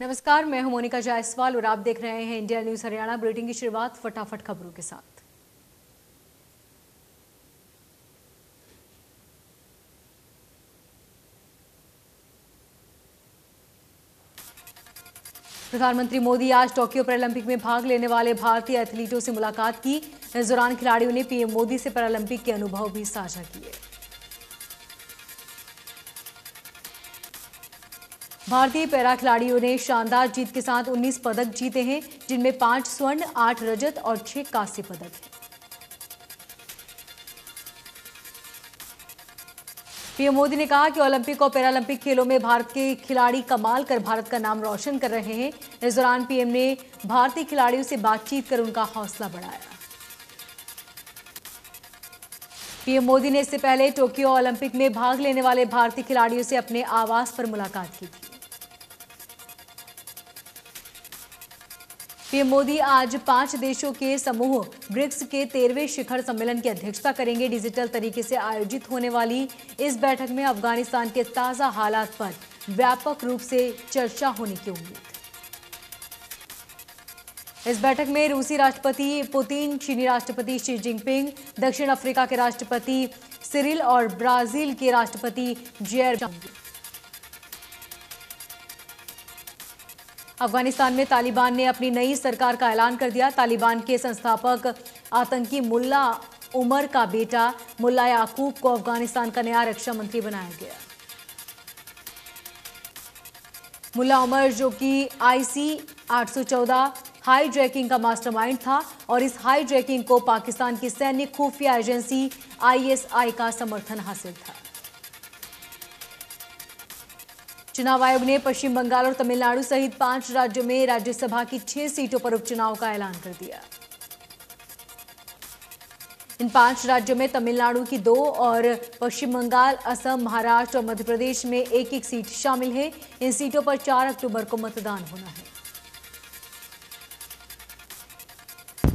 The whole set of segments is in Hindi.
नमस्कार, मैं हूं मोनिका जायसवाल और आप देख रहे हैं इंडिया न्यूज हरियाणा। बुलेटिन की शुरुआत फटाफट खबरों के साथ। प्रधानमंत्री मोदी आज टोक्यो पैरालंपिक में भाग लेने वाले भारतीय एथलीटों से मुलाकात की। इस दौरान खिलाड़ियों ने पीएम मोदी से पैरालंपिक के अनुभव भी साझा किए। भारतीय पैरा खिलाड़ियों ने शानदार जीत के साथ 19 पदक जीते हैं, जिनमें 5 स्वर्ण, 8 रजत और 6 कांस्य पदक हैं। पीएम मोदी ने कहा कि ओलंपिक और पैरालंपिक खेलों में भारत के खिलाड़ी कमाल कर भारत का नाम रोशन कर रहे हैं। इस दौरान पीएम ने भारतीय खिलाड़ियों से बातचीत कर उनका हौसला बढ़ाया। पीएम मोदी ने इससे पहले टोक्यो ओलंपिक में भाग लेने वाले भारतीय खिलाड़ियों से अपने आवास पर मुलाकात की थी। पीएम मोदी आज 5 देशों के समूह ब्रिक्स के 13वें शिखर सम्मेलन की अध्यक्षता करेंगे। डिजिटल तरीके से आयोजित होने वाली इस बैठक में अफगानिस्तान के ताजा हालात पर व्यापक रूप से चर्चा होने की उम्मीद। इस बैठक में रूसी राष्ट्रपति पुतिन, चीनी राष्ट्रपति शी जिनपिंग, दक्षिण अफ्रीका के राष्ट्रपति सिरिल और ब्राजील के राष्ट्रपति जेयर। अफगानिस्तान में तालिबान ने अपनी नई सरकार का ऐलान कर दिया। तालिबान के संस्थापक आतंकी मुल्ला उमर का बेटा मुल्ला याकूब को अफगानिस्तान का नया रक्षा मंत्री बनाया गया। मुल्ला उमर, जो कि IC 814 हाईजैकिंग का मास्टरमाइंड था और इस हाईजैकिंग को पाकिस्तान की सैन्य खुफिया एजेंसी ISI का समर्थन हासिल था। चुनाव आयोग ने पश्चिम बंगाल और तमिलनाडु सहित 5 राज्यों में राज्यसभा की 6 सीटों पर उपचुनाव का ऐलान कर दिया। इन 5 राज्यों में तमिलनाडु की 2 और पश्चिम बंगाल, असम, महाराष्ट्र और मध्य प्रदेश में 1-1 सीट शामिल है। इन सीटों पर 4 अक्टूबर को मतदान होना है।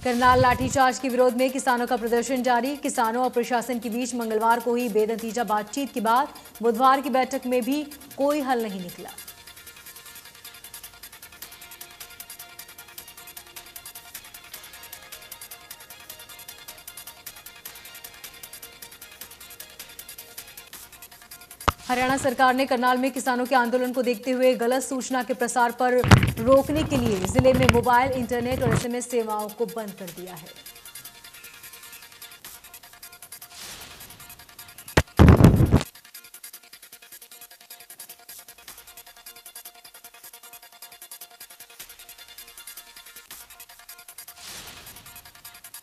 करनाल लाठीचार्ज के विरोध में किसानों का प्रदर्शन जारी। किसानों और प्रशासन के बीच मंगलवार को हुई बेनतीजा बातचीत के बाद बुधवार की बैठक में भी कोई हल नहीं निकला। हरियाणा सरकार ने करनाल में किसानों के आंदोलन को देखते हुए गलत सूचना के प्रसार पर रोकने के लिए जिले में मोबाइल, इंटरनेट और SMS सेवाओं को बंद कर दिया है।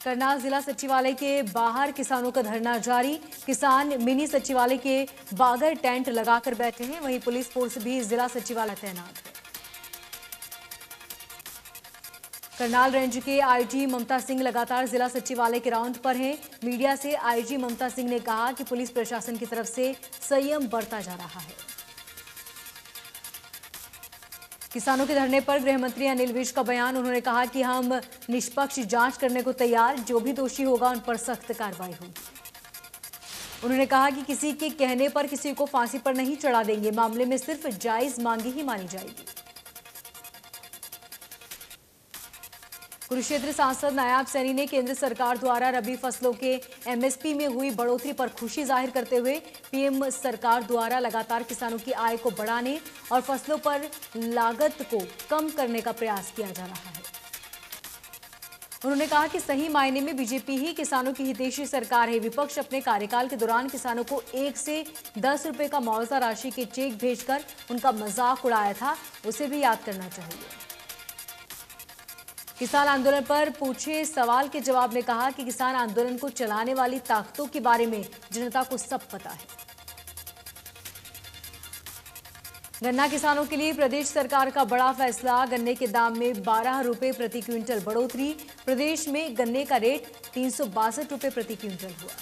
करनाल जिला सचिवालय के बाहर किसानों का धरना जारी। किसान मिनी सचिवालय के बागर टेंट लगाकर बैठे हैं। वहीं पुलिस फोर्स भी जिला सचिवालय तैनात है। करनाल रेंज के IG ममता सिंह लगातार जिला सचिवालय के राउंड पर हैं। मीडिया से IG ममता सिंह ने कहा कि पुलिस प्रशासन की तरफ से संयम बरता जा रहा है। किसानों के धरने पर गृह मंत्री अनिल विज का बयान। उन्होंने कहा कि हम निष्पक्ष जांच करने को तैयार, जो भी दोषी होगा उन पर सख्त कार्रवाई होगी। उन्होंने कहा कि किसी के कहने पर किसी को फांसी पर नहीं चढ़ा देंगे। मामले में सिर्फ जायज मांगी ही मानी जाएगी। कुरुक्षेत्र सांसद नायाब सैनी ने केंद्र सरकार द्वारा रबी फसलों के MSP में हुई बढ़ोतरी पर खुशी जाहिर करते हुए पीएम सरकार द्वारा लगातार किसानों की आय को बढ़ाने और फसलों पर लागत को कम करने का प्रयास किया जा रहा है। उन्होंने कहा कि सही मायने में बीजेपी ही किसानों की हितैषी सरकार है। विपक्ष अपने कार्यकाल के दौरान किसानों को 1 से 10 रुपए का मुआवजा राशि के चेक भेजकर उनका मजाक उड़ाया था, उसे भी याद करना चाहिए। किसान आंदोलन पर पूछे सवाल के जवाब में कहा कि किसान आंदोलन को चलाने वाली ताकतों के बारे में जनता को सब पता है। गन्ना किसानों के लिए प्रदेश सरकार का बड़ा फैसला। गन्ने के दाम में 12 रुपए प्रति क्विंटल बढ़ोतरी। प्रदेश में गन्ने का रेट 362 रुपए प्रति क्विंटल हुआ।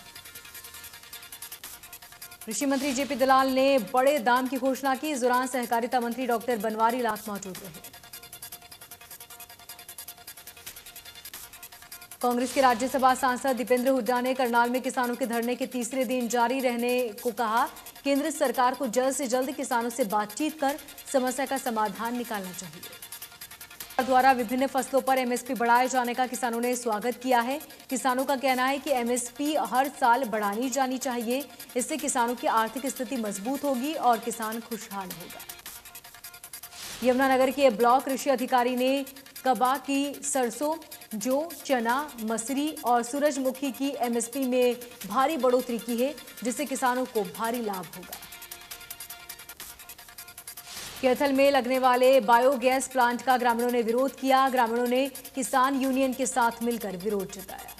कृषि मंत्री JP दलाल ने बड़े दाम की घोषणा की। इस दौरान सहकारिता मंत्री डॉक्टर बनवारी लाल मौजूद रहे। कांग्रेस के राज्यसभा सांसद दीपेंद्र हुड्डा ने करनाल में किसानों के धरने के तीसरे दिन जारी रहने को कहा। केंद्र सरकार को जल्द से जल्द किसानों से बातचीत कर समस्या का समाधान निकालना चाहिए। द्वारा विभिन्न फसलों पर एमएसपी बढ़ाए जाने का किसानों ने स्वागत किया है। किसानों का कहना है कि एमएसपी हर साल बढ़ानी जानी चाहिए। इससे किसानों की आर्थिक स्थिति मजबूत होगी और किसान खुशहाल होगा। यमुनानगर के ब्लॉक कृषि अधिकारी ने कबा की सरसों, जौ, चना, मसरी और सूरजमुखी की एमएसपी में भारी बढ़ोतरी की है, जिससे किसानों को भारी लाभ होगा। कैथल में लगने वाले बायोगैस प्लांट का ग्रामीणों ने विरोध किया। ग्रामीणों ने किसान यूनियन के साथ मिलकर विरोध जताया।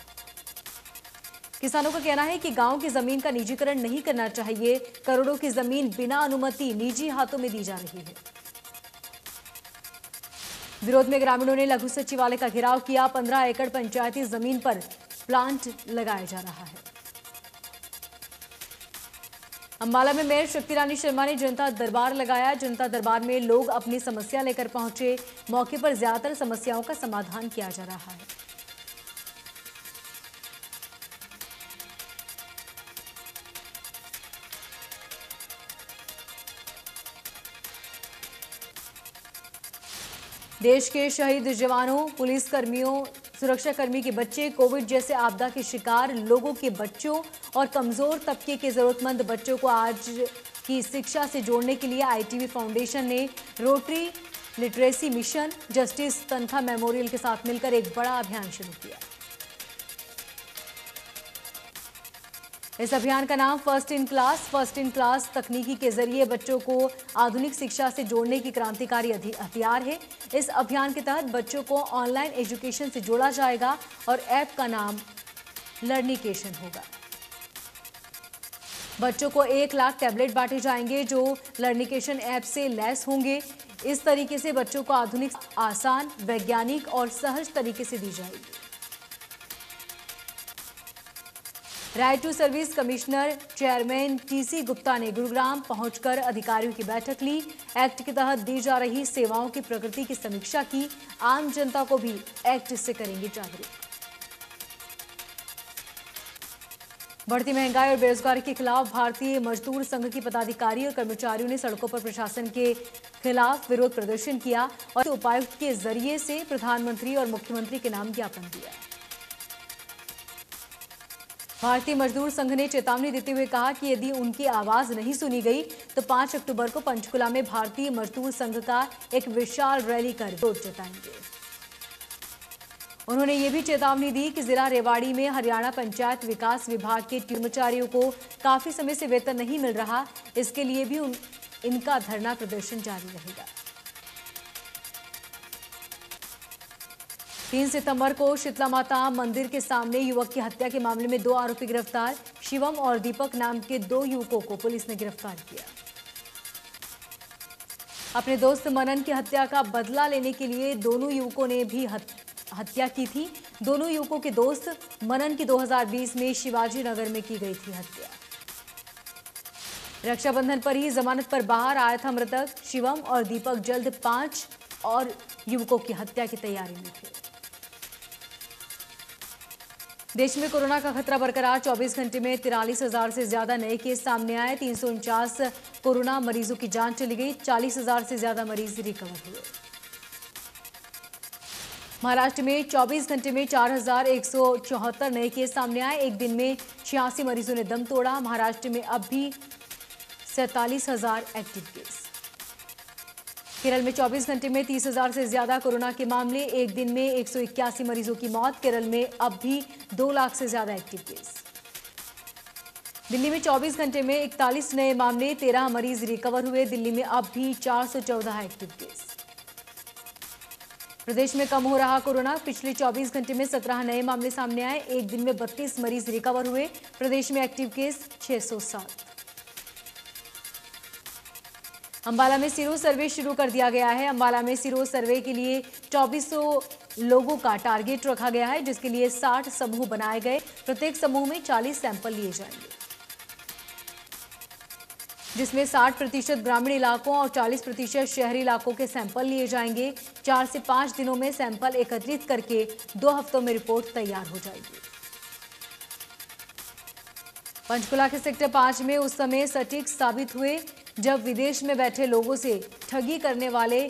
किसानों का कहना है कि गांव की जमीन का निजीकरण नहीं करना चाहिए। करोड़ों की जमीन बिना अनुमति निजी हाथों में दी जा रही है। विरोध में ग्रामीणों ने लघु सचिवालय का घेराव किया। 15 एकड़ पंचायती जमीन पर प्लांट लगाया जा रहा है। अंबाला में मेयर शक्ति रानी शर्मा ने जनता दरबार लगाया। जनता दरबार में लोग अपनी समस्या लेकर पहुंचे। मौके पर ज्यादातर समस्याओं का समाधान किया जा रहा है। देश के शहीद जवानों, पुलिसकर्मियों, सुरक्षाकर्मी के बच्चे, कोविड जैसे आपदा के शिकार लोगों के बच्चों और कमजोर तबके के जरूरतमंद बच्चों को आज की शिक्षा से जोड़ने के लिए आईटीबी फाउंडेशन ने रोटरी लिटरेसी मिशन, जस्टिस तनखा मेमोरियल के साथ मिलकर एक बड़ा अभियान शुरू किया। इस अभियान का नाम फर्स्ट इन क्लास तकनीकी के जरिए बच्चों को आधुनिक शिक्षा से जोड़ने की क्रांतिकारी हथियार है। इस अभियान के तहत बच्चों को ऑनलाइन एजुकेशन से जोड़ा जाएगा और ऐप का नाम लर्निकेशन होगा। बच्चों को 1 लाख टैबलेट बांटे जाएंगे जो लर्निकेशन ऐप से लैस होंगे। इस तरीके से बच्चों को आधुनिक, आसान, वैज्ञानिक और सहज तरीके से दी जाएगी। Right to service commissioner chairman TC Gupta ने गुरुग्राम पहुंचकर अधिकारियों की बैठक ली। एक्ट के तहत दी जा रही सेवाओं की प्रगति की समीक्षा की। आम जनता को भी एक्ट से करेंगे जागरूक। बढ़ती महंगाई और बेरोजगारी के खिलाफ भारतीय मजदूर संघ के पदाधिकारी और कर्मचारियों ने सड़कों पर प्रशासन के खिलाफ विरोध प्रदर्शन किया और उपायुक्त के जरिए से प्रधानमंत्री और मुख्यमंत्री के नाम ज्ञापन दिया। भारतीय मजदूर संघ ने चेतावनी देते हुए कहा कि यदि उनकी आवाज नहीं सुनी गई तो 5 अक्टूबर को पंचकुला में भारतीय मजदूर संघ का एक विशाल रैली कर विरोध जताएंगे। उन्होंने ये भी चेतावनी दी कि जिला रेवाड़ी में हरियाणा पंचायत विकास विभाग के कर्मचारियों को काफी समय से वेतन नहीं मिल रहा। इसके लिए भी इनका धरना प्रदर्शन जारी रहेगा। 3 सितंबर को शीतला माता मंदिर के सामने युवक की हत्या के मामले में 2 आरोपी गिरफ्तार। शिवम और दीपक नाम के 2 युवकों को पुलिस ने गिरफ्तार किया। अपने दोस्त मनन की हत्या का बदला लेने के लिए दोनों युवकों ने भी हत्या की थी। दोनों युवकों के दोस्त मनन की 2020 में शिवाजी नगर में की गई थी हत्या। रक्षाबंधन पर ही जमानत पर बाहर आया था मृतक। शिवम और दीपक जल्द 5 और युवकों की हत्या की तैयारी में थे। देश में कोरोना का खतरा बरकरार। 24 घंटे में 43,000 से ज्यादा नए केस सामने आए। 349 कोरोना मरीजों की जांच चली गई। 40,000 से ज्यादा मरीज रिकवर हुए। महाराष्ट्र में 24 घंटे में 4,174 नए केस सामने आए। एक दिन में 86 मरीजों ने दम तोड़ा। महाराष्ट्र में अब भी 47,000 एक्टिव केस। केरल में 24 घंटे में 30,000 से ज्यादा कोरोना के मामले। एक दिन में 181 मरीजों की मौत। केरल में अब भी 2 लाख से ज्यादा एक्टिव केस। दिल्ली में 24 घंटे में 41 नए मामले, 13 मरीज रिकवर हुए। दिल्ली में अब भी 414 एक्टिव केस। प्रदेश में कम हो रहा कोरोना। पिछले 24 घंटे में 17 नए मामले सामने आए। एक दिन में 32 मरीज रिकवर हुए। प्रदेश में एक्टिव केस 607। अंबाला में सीरो सर्वे शुरू कर दिया गया है। अंबाला में सीरो सर्वे के लिए 2400 लोगों का टारगेट रखा गया है, जिसके लिए 60 समूह बनाए गए। प्रत्येक समूह में 40 सैंपल लिए जाएंगे। जिसमें 60% ग्रामीण इलाकों और 40% शहरी इलाकों के सैंपल लिए जाएंगे। 4 से 5 दिनों में सैंपल एकत्रित करके 2 हफ्तों में रिपोर्ट तैयार हो जाएगी। पंचकुला के सेक्टर 5 में उस समय सटीक साबित हुए जब विदेश में बैठे लोगों से ठगी करने वाले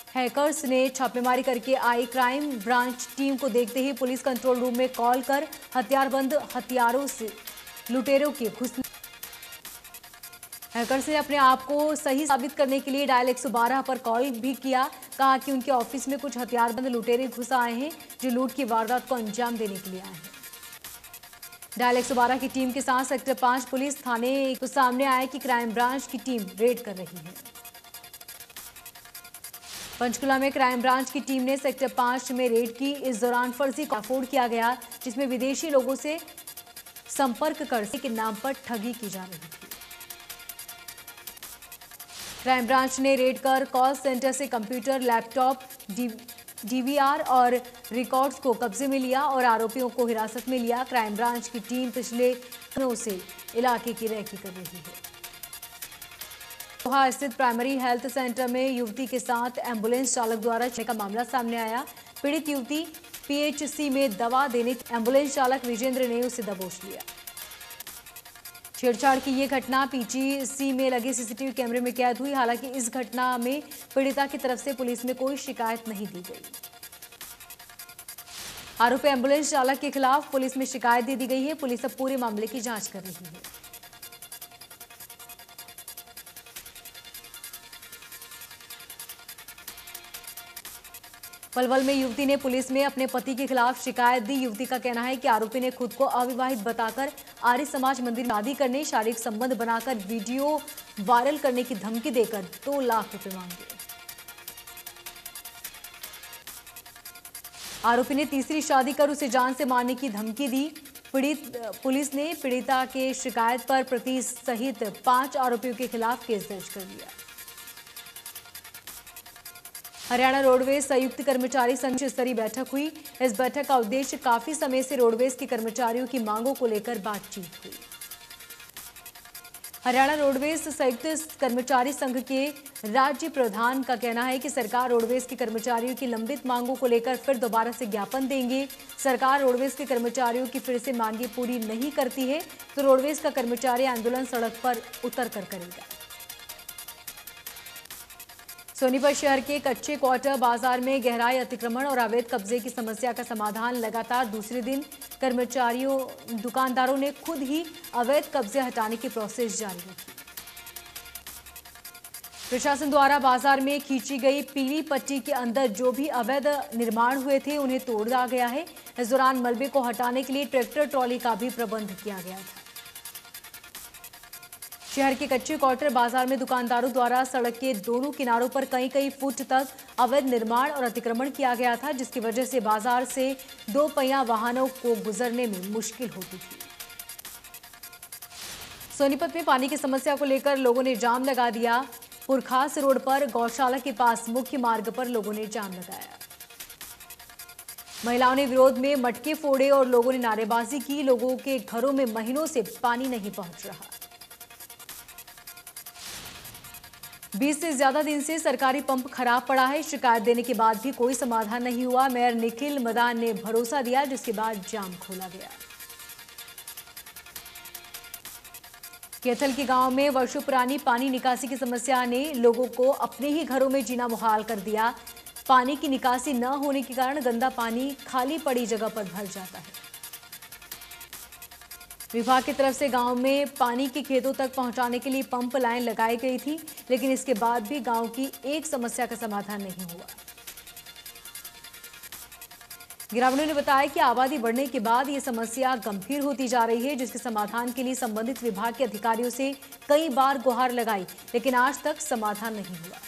हैकर्स ने छापेमारी करके आई क्राइम ब्रांच टीम को देखते ही पुलिस कंट्रोल रूम में कॉल कर हथियारबंद हथियारों से लुटेरों के घुसने। हैकर्स ने अपने आप को सही साबित करने के लिए डायल 112 पर कॉल भी किया। कहा कि उनके ऑफिस में कुछ हथियारबंद लुटेरे घुस आए हैं जो लूट की वारदात को अंजाम देने के लिए आए हैं। डायल 112 की टीम के साथ सेक्टर 5 पुलिस थाने तो सामने आया कि क्राइम ब्रांच की टीम रेड कर रही है। पंचकुला में क्राइम ब्रांच की टीम ने सेक्टर 5 में रेड की। इस दौरान फर्जी कॉल किया गया जिसमें विदेशी लोगों से संपर्क करने के नाम पर ठगी की जा रही थी। क्राइम ब्रांच ने रेड कर कॉल सेंटर से कंप्यूटर, लैपटॉप, डीवीआर और रिकॉर्ड्स को कब्जे में लिया और आरोपियों को हिरासत में लिया। क्राइम ब्रांच की टीम पिछले दिनों से इलाके की रेकी कर रही है। लोहा स्थित प्राइमरी हेल्थ सेंटर में युवती के साथ एम्बुलेंस चालक द्वारा छेड़छाड़ का मामला सामने आया। पीड़ित युवती पीएचसी में दवा देने एम्बुलेंस चालक विजेंद्र ने उसे दबोच लिया। छेड़छाड़ की ये घटना पीएचसी में लगे सीसीटीवी कैमरे में कैद हुई। हालांकि इस घटना में पीड़िता की तरफ से पुलिस में कोई शिकायत नहीं दी गई। आरोपी एम्बुलेंस चालक के खिलाफ पुलिस में शिकायत दे दी गई है। पुलिस अब पूरे मामले की जांच कर रही है। पलवल में युवती ने पुलिस में अपने पति के खिलाफ शिकायत दी। युवती का कहना है कि आरोपी ने खुद को अविवाहित बताकर आर्य समाज मंदिर में शादी करने, शारीरिक संबंध बनाकर वीडियो वायरल करने की धमकी देकर 2 लाख रुपए मांगे। आरोपी ने तीसरी शादी कर उसे जान से मारने की धमकी दी। पुलिस ने पीड़िता के शिकायत पर पति सहित 5 आरोपियों के खिलाफ केस दर्ज कर लिया। हरियाणा रोडवेज संयुक्त कर्मचारी संघ की स्तरीय बैठक हुई। इस बैठक का उद्देश्य काफी समय से रोडवेज के कर्मचारियों की मांगों को लेकर बातचीत हुई। हरियाणा रोडवेज संयुक्त कर्मचारी संघ के राज्य प्रधान का कहना है कि सरकार रोडवेज के कर्मचारियों की लंबित मांगों को लेकर फिर दोबारा से ज्ञापन देंगे। सरकार रोडवेज के कर्मचारियों की फिर से मांगें पूरी नहीं करती है तो रोडवेज का कर्मचारी आंदोलन सड़क पर उतर कर करेगा। सोनीपत शहर के कच्चे क्वार्टर बाजार में गहराई अतिक्रमण और अवैध कब्जे की समस्या का समाधान लगातार दूसरे दिन दुकानदारों ने खुद ही अवैध कब्जे हटाने की प्रोसेस जारी रखी। प्रशासन द्वारा बाजार में खींची गई पीली पट्टी के अंदर जो भी अवैध निर्माण हुए थे उन्हें तोड़ दिया गया है। इस दौरान मलबे को हटाने के लिए ट्रैक्टर ट्रॉली का भी प्रबंध किया गया था। शहर के कच्चे क्वार्टर बाजार में दुकानदारों द्वारा सड़क के दोनों किनारों पर कई फुट तक अवैध निर्माण और अतिक्रमण किया गया था, जिसकी वजह से बाजार से 2 पहिया वाहनों को गुजरने में मुश्किल होती थी। सोनीपत में पानी की समस्या को लेकर लोगों ने जाम लगा दिया। पुरखास रोड पर गौशाला के पास मुख्य मार्ग पर लोगों ने जाम लगाया। महिलाओं ने विरोध में मटके फोड़े और लोगों ने नारेबाजी की। लोगों के घरों में महीनों से पानी नहीं पहुंच रहा। 20 से ज्यादा दिन से सरकारी पंप खराब पड़ा है। शिकायत देने के बाद भी कोई समाधान नहीं हुआ। मेयर निखिल मदान ने भरोसा दिया, जिसके बाद जाम खोला गया। कैथल के गांव में वर्षों पुरानी पानी निकासी की समस्या ने लोगों को अपने ही घरों में जीना मुहाल कर दिया। पानी की निकासी न होने के कारण गंदा पानी खाली पड़ी जगह पर भर जाता है। विभाग की तरफ से गांव में पानी के खेतों तक पहुंचाने के लिए पंप लाइन लगाई गई थी, लेकिन इसके बाद भी गांव की एक समस्या का समाधान नहीं हुआ। ग्रामीणों ने बताया कि आबादी बढ़ने के बाद ये समस्या गंभीर होती जा रही है, जिसके समाधान के लिए संबंधित विभाग के अधिकारियों से कई बार गुहार लगाई, लेकिन आज तक समाधान नहीं हुआ।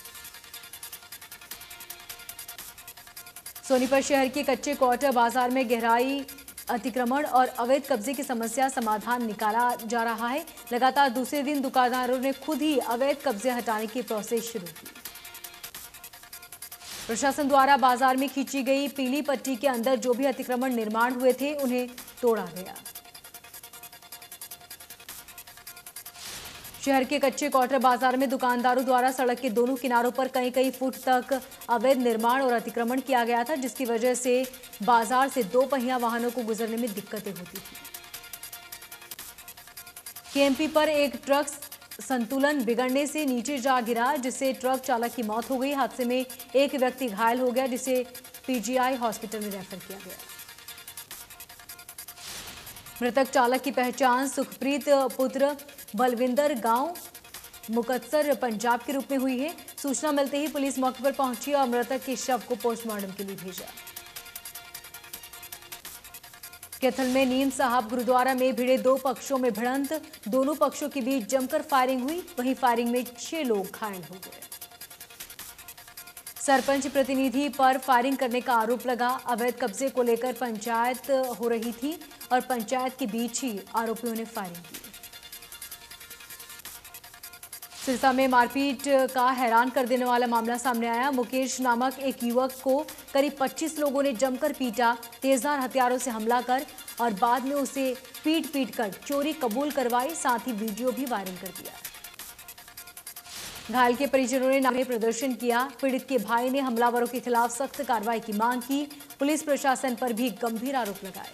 सोनीपत शहर के कच्चे क्वार्टर बाजार में गहराई अतिक्रमण और अवैध कब्जे की समस्या समाधान निकाला जा रहा है। लगातार दूसरे दिन दुकानदारों ने खुद ही अवैध कब्जे हटाने की प्रोसेस शुरू की। प्रशासन द्वारा बाजार में खींची गई पीली पट्टी के अंदर जो भी अतिक्रमण निर्माण हुए थे उन्हें तोड़ा गया। शहर के कच्चे क्वार्टर बाजार में दुकानदारों द्वारा सड़क के दोनों किनारों पर कई कई फुट तक अवैध निर्माण और अतिक्रमण किया गया था, जिसकी वजह से बाजार से दो पहिया वाहनों को गुजरने में दिक्कतें होती थी। केएमपी पर एक ट्रक संतुलन बिगड़ने से नीचे जा गिरा, जिससे ट्रक चालक की मौत हो गई। हादसे में एक व्यक्ति घायल हो गया, जिसे पीजीआई हॉस्पिटल में रेफर किया गया। मृतक चालक की पहचान सुखप्रीत पुत्र बलविंदर गांव मुकत्सर पंजाब के रूप में हुई है। सूचना मिलते ही पुलिस मौके पर पहुंची और मृतक के शव को पोस्टमार्टम के लिए भेजा। कैथल में नीम साहब गुरुद्वारा में भिड़े दो पक्षों में भिड़ंत, दोनों पक्षों के बीच जमकर फायरिंग हुई। वहीं फायरिंग में 6 लोग घायल हो गए। सरपंच प्रतिनिधि पर फायरिंग करने का आरोप लगा। अवैध कब्जे को लेकर पंचायत हो रही थी और पंचायत के बीच ही आरोपियों ने फायरिंग की। सिरसा में मारपीट का हैरान कर देने वाला मामला सामने आया। मुकेश नामक एक युवक को करीब 25 लोगों ने जमकर पीटा, तेजधार हथियारों से हमला कर और बाद में उसे पीट कर चोरी कबूल करवाई, साथ ही वीडियो भी वायरल कर दिया। घायल के परिजनों ने नारे प्रदर्शन किया। पीड़ित के भाई ने हमलावरों के खिलाफ सख्त कार्रवाई की मांग की। पुलिस प्रशासन पर भी गंभीर आरोप लगाए।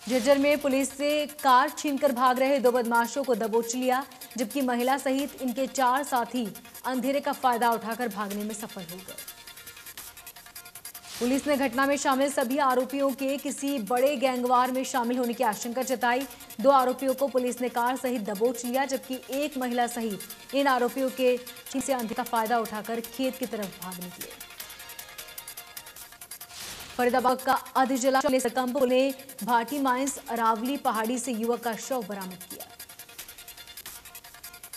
झज्जर में पुलिस से कार छीनकर भाग रहे 2 बदमाशों को दबोच लिया, जबकि महिला सहित इनके 4 साथी अंधेरे का फायदा उठाकर भागने में सफल हो गए। पुलिस ने घटना में शामिल सभी आरोपियों के किसी बड़े गैंगवार में शामिल होने की आशंका जताई। 2 आरोपियों को पुलिस ने कार सहित दबोच लिया, जबकि एक महिला सहित इन आरोपियों के से अंधेरे का फायदा उठाकर खेत की तरफ भाग निकले। फरीदाबाद का अधिजिला कंप ने भाटी माइंस अरावली पहाड़ी से युवक का शव बरामद किया।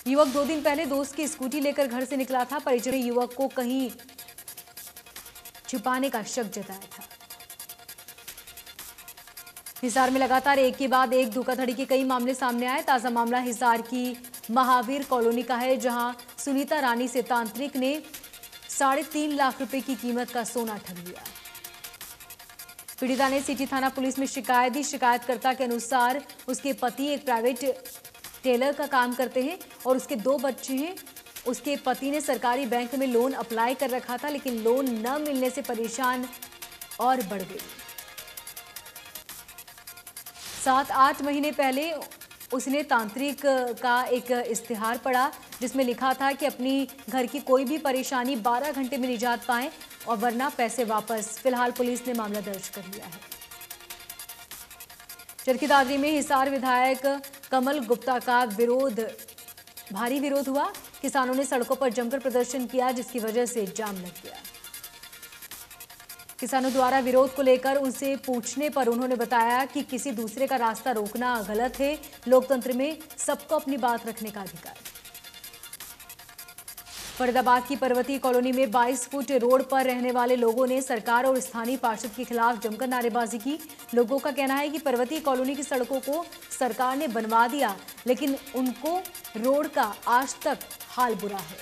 युवक 2 दिन पहले दोस्त की स्कूटी लेकर घर से निकला था। परिजनों ने युवक को कहीं छुपाने का शक जताया था। हिसार में लगातार एक के बाद एक धोखाधड़ी के कई मामले सामने आए। ताजा मामला हिसार की महावीर कॉलोनी का है, जहां सुनीता रानी से तांत्रिक ने 3.5 लाख रुपए की कीमत का सोना ठग लिया। पीड़िता ने सिटी थाना पुलिस में शिकायत दी। शिकायतकर्ता के अनुसार उसके पति एक प्राइवेट टेलर का काम करते हैं और उसके 2 बच्चे हैं। उसके पति ने सरकारी बैंक में लोन अप्लाई कर रखा था, लेकिन लोन न मिलने से परेशान और बढ़ गई। 7-8 महीने पहले उसने तांत्रिक का एक इश्तिहार पढ़ा, जिसमें लिखा था कि अपनी घर की कोई भी परेशानी 12 घंटे में निजात पाएं और वरना पैसे वापस। फिलहाल पुलिस ने मामला दर्ज कर लिया है। चरखी दादरी में हिसार विधायक कमल गुप्ता का भारी विरोध हुआ। किसानों ने सड़कों पर जमकर प्रदर्शन किया, जिसकी वजह से जाम लग गया। किसानों द्वारा विरोध को लेकर उनसे पूछने पर उन्होंने बताया कि किसी दूसरे का रास्ता रोकना गलत है। लोकतंत्र में सबको अपनी बात रखने का अधिकार। फरीदाबाद की पर्वतीय कॉलोनी में 22 फुट रोड पर रहने वाले लोगों ने सरकार और स्थानीय पार्षद के खिलाफ जमकर नारेबाजी की। लोगों का कहना है कि पर्वतीय कॉलोनी की सड़कों को सरकार ने बनवा दिया, लेकिन उनको रोड का आज तक हाल बुरा है।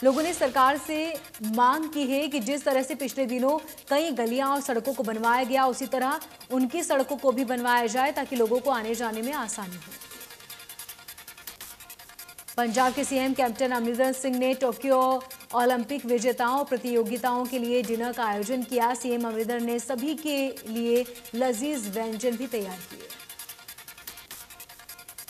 लोगों ने सरकार से मांग की है कि जिस तरह से पिछले दिनों कई गलियां और सड़कों को बनवाया गया, उसी तरह उनकी सड़कों को भी बनवाया जाए, ताकि लोगों को आने जाने में आसानी हो। पंजाब के सीएम कैप्टन अमरिंदर सिंह ने टोक्यो ओलंपिक विजेताओं और प्रतियोगिताओं के लिए डिनर का आयोजन किया। सीएम अमरिंदर ने सभी के लिए लजीज व्यंजन भी तैयार किए।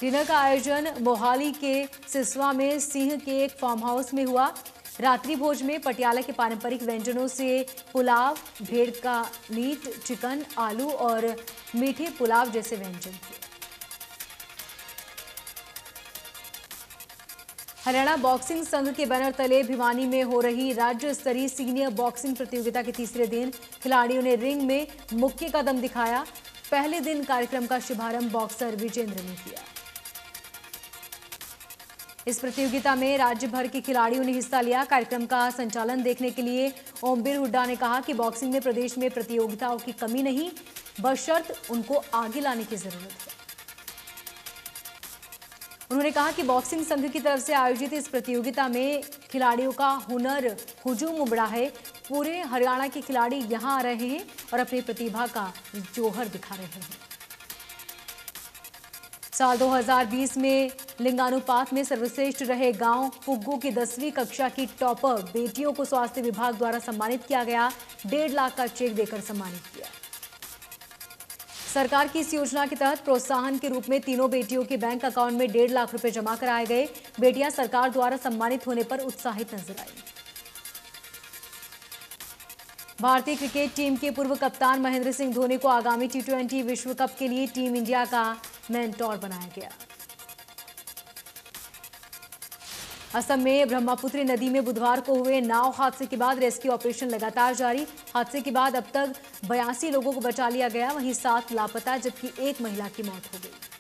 डिनर का आयोजन मोहाली के सिसवा में सिंह के एक फार्म हाउस में हुआ। रात्रि भोज में पटियाला के पारंपरिक व्यंजनों से पुलाव, भेड़ का मीट, चिकन, आलू और मीठे पुलाव जैसे व्यंजन थे। हरियाणा बॉक्सिंग संघ के बैनर तले भिवानी में हो रही राज्य स्तरीय सीनियर बॉक्सिंग प्रतियोगिता के तीसरे दिन खिलाड़ियों ने रिंग में मुख्य कदम दिखाया। पहले दिन कार्यक्रम का शुभारंभ बॉक्सर विजेंद्र ने किया। इस प्रतियोगिता में राज्य भर के खिलाड़ियों ने हिस्सा लिया। कार्यक्रम का संचालन देखने के लिए ओमबीर हुड्डा ने कहा कि बॉक्सिंग में प्रदेश में प्रतियोगिताओं की कमी नहीं, बशर्त उनको आगे लाने की जरूरत है। उन्होंने कहा कि बॉक्सिंग संघ की तरफ से आयोजित इस प्रतियोगिता में खिलाड़ियों का हुनर हुजूम उमड़ा है। पूरे हरियाणा के खिलाड़ी यहां आ रहे हैं और अपनी प्रतिभा का जौहर दिखा रहे हैं। साल 2020 में लिंगानुपात में सर्वश्रेष्ठ रहे गांव पुग्गू की 10वीं कक्षा की टॉपर बेटियों को स्वास्थ्य विभाग द्वारा सम्मानित किया गया। 1.5 लाख का चेक देकर सम्मानित किया। सरकार की इस योजना के तहत प्रोत्साहन के रूप में तीनों बेटियों के बैंक अकाउंट में 1.5 लाख रुपए जमा कराए गए। बेटियां सरकार द्वारा सम्मानित होने पर उत्साहित नजर आई। भारतीय क्रिकेट टीम के पूर्व कप्तान महेंद्र सिंह धोनी को आगामी T20 विश्व कप के लिए टीम इंडिया का मेंटोर बनाया गया। असम में ब्रह्मपुत्र नदी में बुधवार को हुए नाव हादसे के बाद रेस्क्यू ऑपरेशन लगातार जारी। हादसे के बाद अब तक 82 लोगों को बचा लिया गया, वहीं 7 लापता जबकि 1 महिला की मौत हो गई।